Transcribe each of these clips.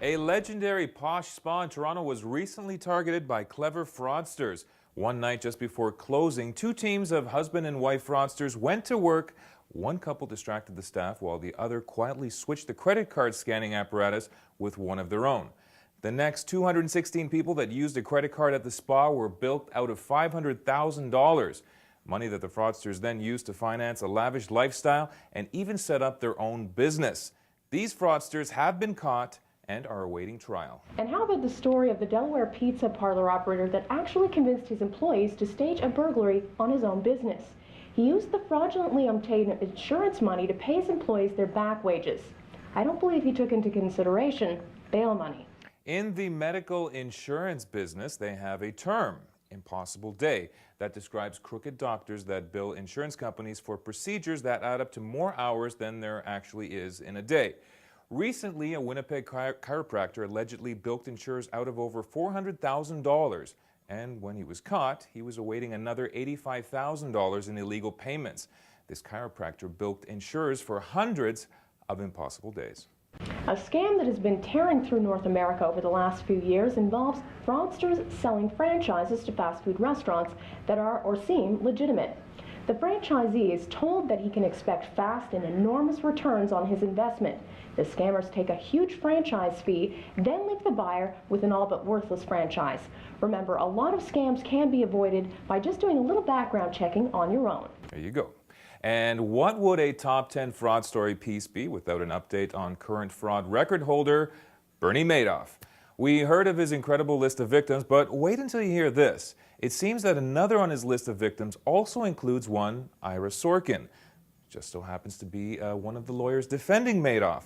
A legendary posh spa in Toronto was recently targeted by clever fraudsters. One night just before closing, two teams of husband and wife fraudsters went to work. One couple distracted the staff while the other quietly switched the credit card scanning apparatus with one of their own. The next 216 people that used a credit card at the spa were bilked out of $500,000. Money that the fraudsters then used to finance a lavish lifestyle and even set up their own business. These fraudsters have been caught and are awaiting trial. And how about the story of the Delaware pizza parlor operator that actually convinced his employees to stage a burglary on his own business? He used the fraudulently obtained insurance money to pay his employees their back wages. I don't believe he took into consideration bail money. In the medical insurance business, they have a term, impossible day, that describes crooked doctors that bill insurance companies for procedures that add up to more hours than there actually is in a day. Recently, a Winnipeg chiropractor allegedly bilked insurers out of over $400,000, and when he was caught, he was awaiting another $85,000 in illegal payments. This chiropractor bilked insurers for hundreds of impossible days. A scam that has been tearing through North America over the last few years involves fraudsters selling franchises to fast food restaurants that are or seem legitimate. The franchisee is told that he can expect fast and enormous returns on his investment. The scammers take a huge franchise fee, then leave the buyer with an all but worthless franchise. Remember, a lot of scams can be avoided by just doing a little background checking on your own. There you go. And what would a top 10 fraud story piece be without an update on current fraud record holder Bernie Madoff? We heard of his incredible list of victims, but wait until you hear this. It seems that another on his list of victims also includes one Ira Sorkin. Just so happens to be one of the lawyers defending Madoff.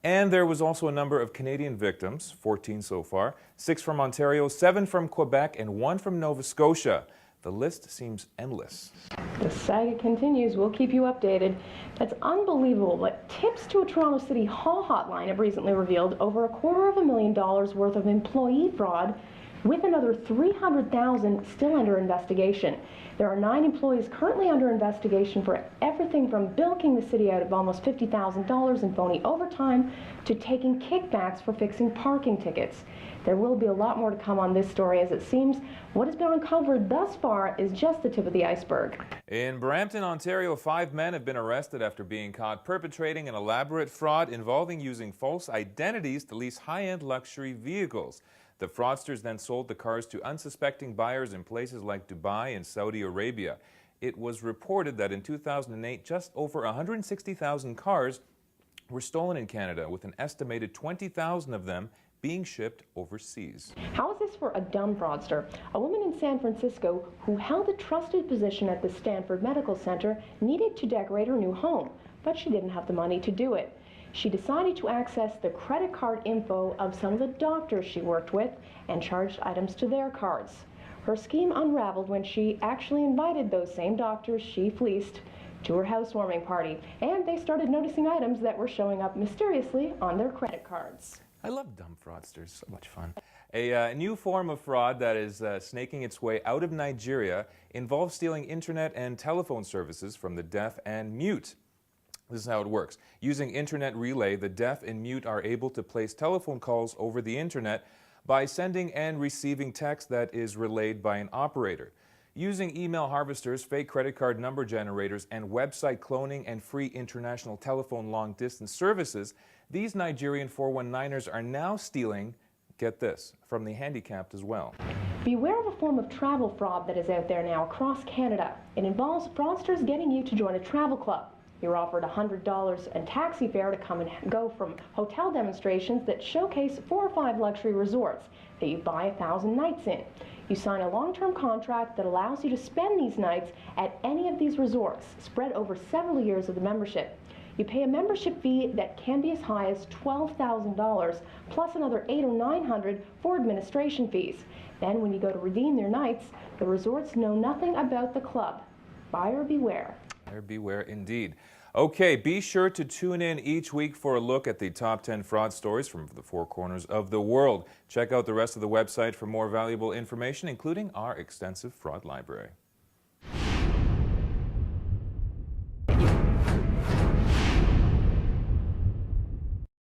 And there was also a number of Canadian victims, 14 so far, 6 from Ontario, 7 from Quebec, and 1 from Nova Scotia. The list seems endless. The saga continues. We'll keep you updated. That's unbelievable, but tips to a Toronto City Hall hotline have recently revealed over $250,000 worth of employee fraud, with another $300,000 still under investigation. There are 9 employees currently under investigation for everything from bilking the city out of almost $50,000 in phony overtime to taking kickbacks for fixing parking tickets. There will be a lot more to come on this story, as it seems what has been uncovered thus far is just the tip of the iceberg. In Brampton, Ontario, 5 men have been arrested after being caught perpetrating an elaborate fraud involving using false identities to lease high-end luxury vehicles. The fraudsters then sold the cars to unsuspecting buyers in places like Dubai and Saudi Arabia. It was reported that in 2008, just over 160,000 cars were stolen in Canada, with an estimated 20,000 of them being shipped overseas. How is this for a dumb fraudster? A woman in San Francisco who held a trusted position at the Stanford Medical Center needed to decorate her new home, but she didn't have the money to do it. She decided to access the credit card info of some of the doctors she worked with and charged items to their cards. Her scheme unraveled when she actually invited those same doctors she fleeced to her housewarming party, and they started noticing items that were showing up mysteriously on their credit cards. I love dumb fraudsters, so much fun. A new form of fraud that is snaking its way out of Nigeria involves stealing internet and telephone services from the deaf and mute. This is how it works. Using Internet Relay, the deaf and mute are able to place telephone calls over the internet by sending and receiving text that is relayed by an operator. Using email harvesters, fake credit card number generators, and website cloning and free international telephone long-distance services, these Nigerian 419ers are now stealing, get this, from the handicapped as well. Beware of a form of travel fraud that is out there now across Canada. It involves fraudsters getting you to join a travel club. You're offered $100 in taxi fare to come and go from hotel demonstrations that showcase 4 or 5 luxury resorts that you buy 1,000 nights in. You sign a long-term contract that allows you to spend these nights at any of these resorts, spread over several years of the membership. You pay a membership fee that can be as high as $12,000, plus another $800 or $900 for administration fees. Then when you go to redeem your nights, the resorts know nothing about the club. Buyer beware. Buyer beware indeed. Okay, be sure to tune in each week for a look at the top 10 fraud stories from the 4 corners of the world. Check out the rest of the website for more valuable information, including our extensive fraud library.